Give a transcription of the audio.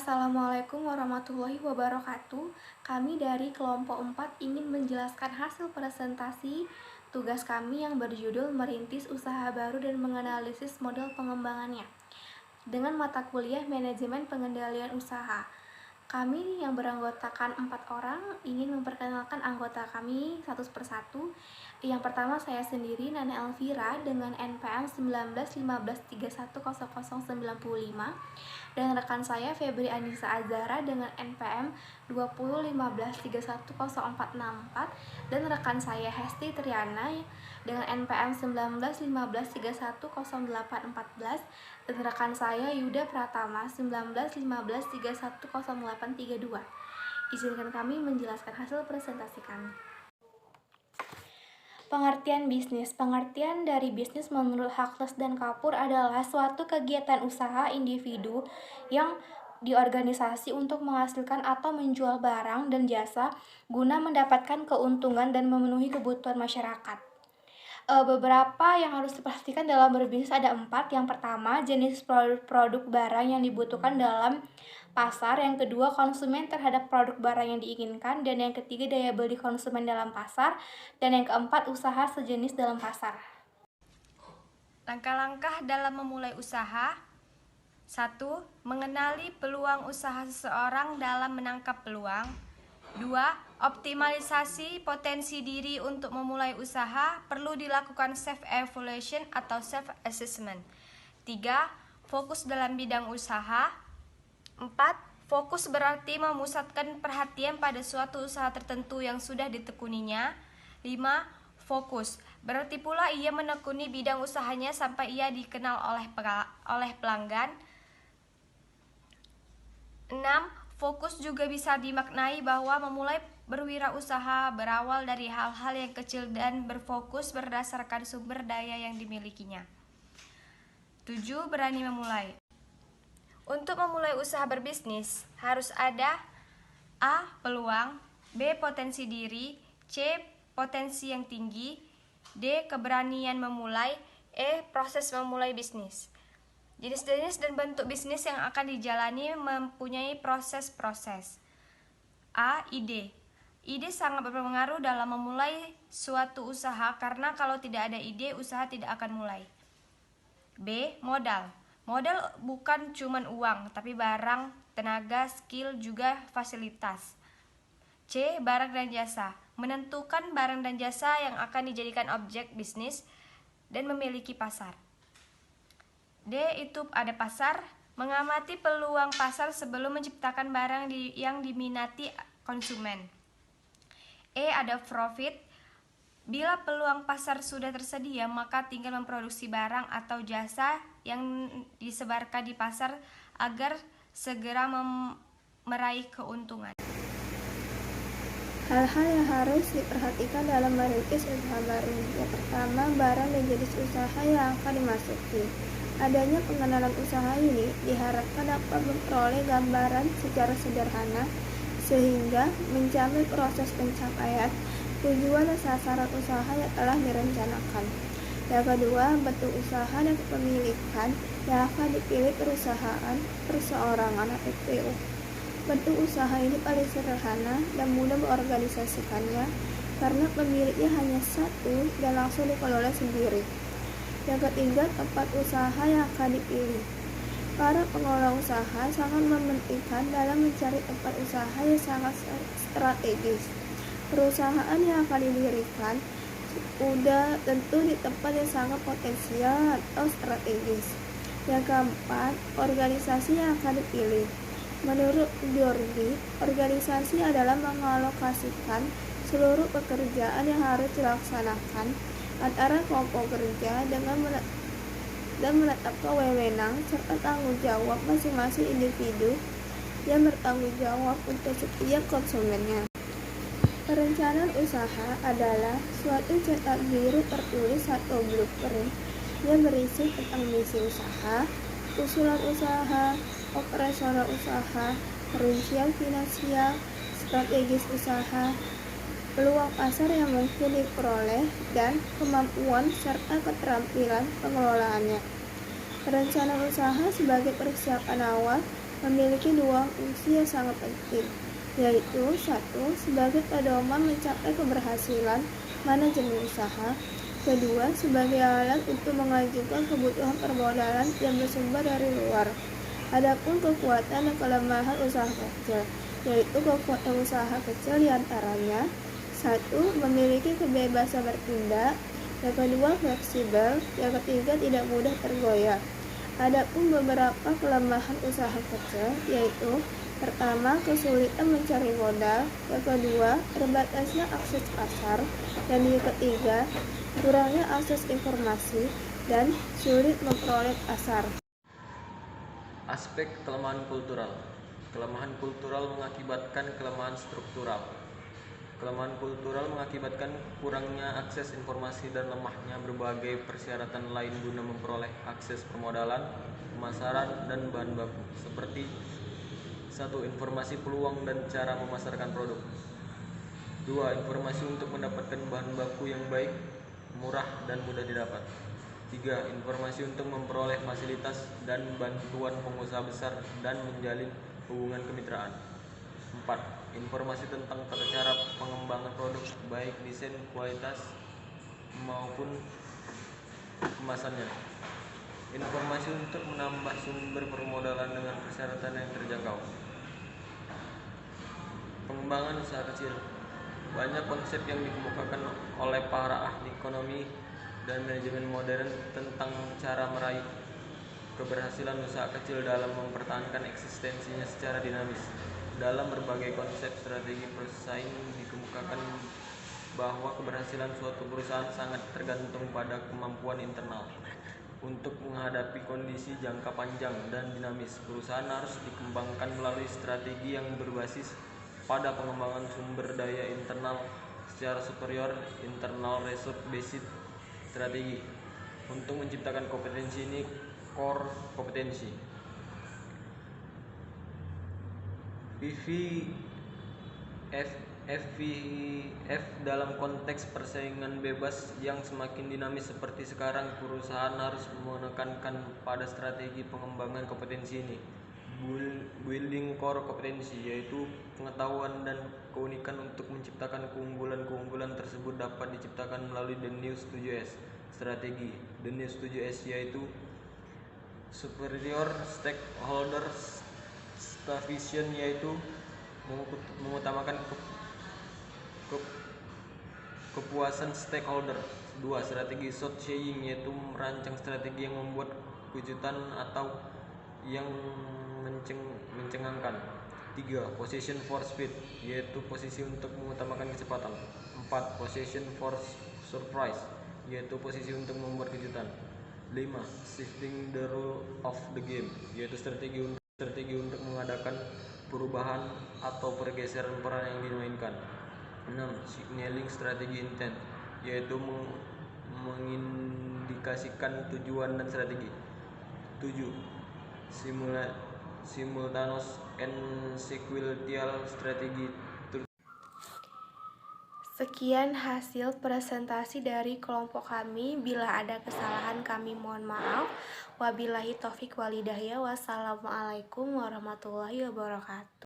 Assalamualaikum warahmatullahi wabarakatuh. Kami dari kelompok 4 ingin menjelaskan hasil presentasi tugas kami yang berjudul Merintis Usaha Baru dan Menganalisis Model Pengembangannya dengan mata kuliah Manajemen Pengendalian Usaha. Kami yang beranggotakan 4 orang ingin memperkenalkan anggota kami satu persatu. Yang pertama saya sendiri, Nana Elvira dengan NPM 1915310095, dan rekan saya Febri Anissa Azara dengan NPM 2015310464, dan rekan saya Hesti Triana dengan NPM 1915310814, dan rekan saya Yuda Pratama 191513100832. Izinkan kami menjelaskan hasil presentasi kami. Pengertian bisnis. Pengertian dari bisnis menurut Harkless dan Kapur adalah suatu kegiatan usaha individu yang diorganisasi untuk menghasilkan atau menjual barang dan jasa guna mendapatkan keuntungan dan memenuhi kebutuhan masyarakat. Beberapa yang harus diperhatikan dalam berbisnis ada 4. Yang pertama, jenis produk barang yang dibutuhkan dalam pasar. Yang kedua, konsumen terhadap produk barang yang diinginkan. Dan yang ketiga, daya beli konsumen dalam pasar. Dan yang keempat, usaha sejenis dalam pasar. Langkah-langkah dalam memulai usaha. 1. Mengenali peluang usaha seseorang dalam menangkap peluang. 2. Optimalisasi potensi diri untuk memulai usaha, perlu dilakukan self-evaluation atau self-assessment. 3. Fokus dalam bidang usaha. 4. Fokus berarti memusatkan perhatian pada suatu usaha tertentu yang sudah ditekuninya. 5. Fokus berarti pula ia menekuni bidang usahanya sampai ia dikenal oleh pelanggan. 6. Fokus juga bisa dimaknai bahwa memulai berwirausaha berawal dari hal-hal yang kecil dan berfokus berdasarkan sumber daya yang dimilikinya. 7. Berani memulai. Untuk memulai usaha berbisnis, harus ada A. Peluang, B. Potensi diri, C. Potensi yang tinggi, D. Keberanian memulai, E. Proses memulai bisnis. Jenis-jenis dan bentuk bisnis yang akan dijalani mempunyai proses-proses. A. Ide. Ide sangat berpengaruh dalam memulai suatu usaha karena kalau tidak ada ide, usaha tidak akan mulai. B. Modal. Modal bukan cuma uang, tapi barang, tenaga, skill, juga fasilitas. C. Barang dan jasa. Menentukan barang dan jasa yang akan dijadikan objek bisnis dan memiliki pasar. D. Itu ada pasar. Mengamati peluang pasar sebelum menciptakan barang yang diminati konsumen. E. Ada profit. Bila peluang pasar sudah tersedia, maka tinggal memproduksi barang atau jasa yang disebarkan di pasar agar segera meraih keuntungan. Hal-hal yang harus diperhatikan dalam merintis usaha baru. Yang pertama, barang dan jenis usaha yang akan dimasuki. Adanya pengenalan usaha ini diharapkan dapat memperoleh gambaran secara sederhana sehingga mencapai proses pencapaian tujuan dan sasaran usaha yang telah direncanakan. Yang kedua, bentuk usaha dan kepemilikan yang akan dipilih perusahaan, perseorangan atau PU. Bentuk usaha ini paling sederhana dan mudah mengorganisasikannya karena pemiliknya hanya satu dan langsung dikelola sendiri. Yang ketiga, tempat usaha yang akan dipilih. Para pengelola usaha sangat mementingkan dalam mencari tempat usaha yang sangat strategis. Perusahaan yang akan didirikan sudah tentu di tempat yang sangat potensial atau strategis. Yang keempat, organisasi yang akan dipilih. Menurut Georgi, organisasi adalah mengalokasikan seluruh pekerjaan yang harus dilaksanakan antara kelompok kerja dan menetapkan wewenang serta tanggung jawab masing-masing individu yang bertanggung jawab untuk setiap konsumennya. Perencanaan usaha adalah suatu cetak biru tertulis atau blueprint yang berisi tentang misi usaha, usulan usaha, operasional usaha, rincian finansial, strategis usaha, peluang pasar yang mungkin diperoleh, dan kemampuan serta keterampilan pengelolaannya. Perencanaan usaha sebagai persiapan awal memiliki dua fungsi yang sangat penting, yaitu satu, sebagai pedoman mencapai keberhasilan manajemen usaha, kedua, sebagai alat untuk mengajukan kebutuhan permodalan yang bersumber dari luar. Adapun kekuatan dan kelemahan usaha kecil, yaitu kekuatan usaha kecil diantaranya satu, memiliki kebebasan bertindak, yang kedua fleksibel, yang ketiga tidak mudah tergoyah. Adapun beberapa kelemahan usaha kecil, yaitu pertama, kesulitan mencari modal, yang kedua, terbatasnya akses pasar, dan yang ketiga, kurangnya akses informasi dan sulit memperoleh pasar. Aspek kelemahan kultural. Kelemahan kultural mengakibatkan kelemahan struktural. Kelemahan kultural mengakibatkan kurangnya akses informasi dan lemahnya berbagai persyaratan lain guna memperoleh akses permodalan, pemasaran, dan bahan baku, seperti 1. Informasi peluang dan cara memasarkan produk. 2. Informasi untuk mendapatkan bahan baku yang baik, murah, dan mudah didapat. 3. Informasi untuk memperoleh fasilitas dan bantuan pengusaha besar dan menjalin hubungan kemitraan. 4. Informasi tentang tata cara pengembangan produk, baik desain, kualitas, maupun kemasannya. Informasi untuk menambah sumber permodalan dengan persyaratan yang terjangkau. Pengembangan usaha kecil. Banyak konsep yang dikemukakan oleh para ahli ekonomi dan manajemen modern tentang cara meraih keberhasilan usaha kecil dalam mempertahankan eksistensinya secara dinamis. Dalam berbagai konsep strategi persaing dikemukakan bahwa keberhasilan suatu perusahaan sangat tergantung pada kemampuan internal. Untuk menghadapi kondisi jangka panjang dan dinamis, perusahaan harus dikembangkan melalui strategi yang berbasis pada pengembangan sumber daya internal secara superior, internal resource based strategi. Untuk menciptakan kompetensi ini core kompetensi. FVF dalam konteks persaingan bebas yang semakin dinamis seperti sekarang, perusahaan harus menekankan pada strategi pengembangan kompetensi ini. Building core kompetensi, yaitu pengetahuan dan keunikan untuk menciptakan keunggulan-keunggulan tersebut dapat diciptakan melalui The New 7S strategi. The New 7S yaitu superior stakeholder vision, yaitu mengutamakan kepuasan stakeholder. 2. Strategi short selling, yaitu merancang strategi yang membuat kejutan atau yang mencengangkan. 3. Position for speed, yaitu posisi untuk mengutamakan kecepatan. 4. Position for surprise, yaitu posisi untuk membuat kejutan. 5. Shifting the rule of the game, yaitu strategi untuk mengadakan perubahan atau pergeseran peran yang dimainkan. 6. Signaling strategi intent, yaitu mengindikasikan tujuan dan strategi. 7. Simultaneous and sequential strategi. Sekian hasil presentasi dari kelompok kami. Bila ada kesalahan kami mohon maaf. Wabillahi taufik walhidayah. Wassalamualaikum warahmatullahi wabarakatuh.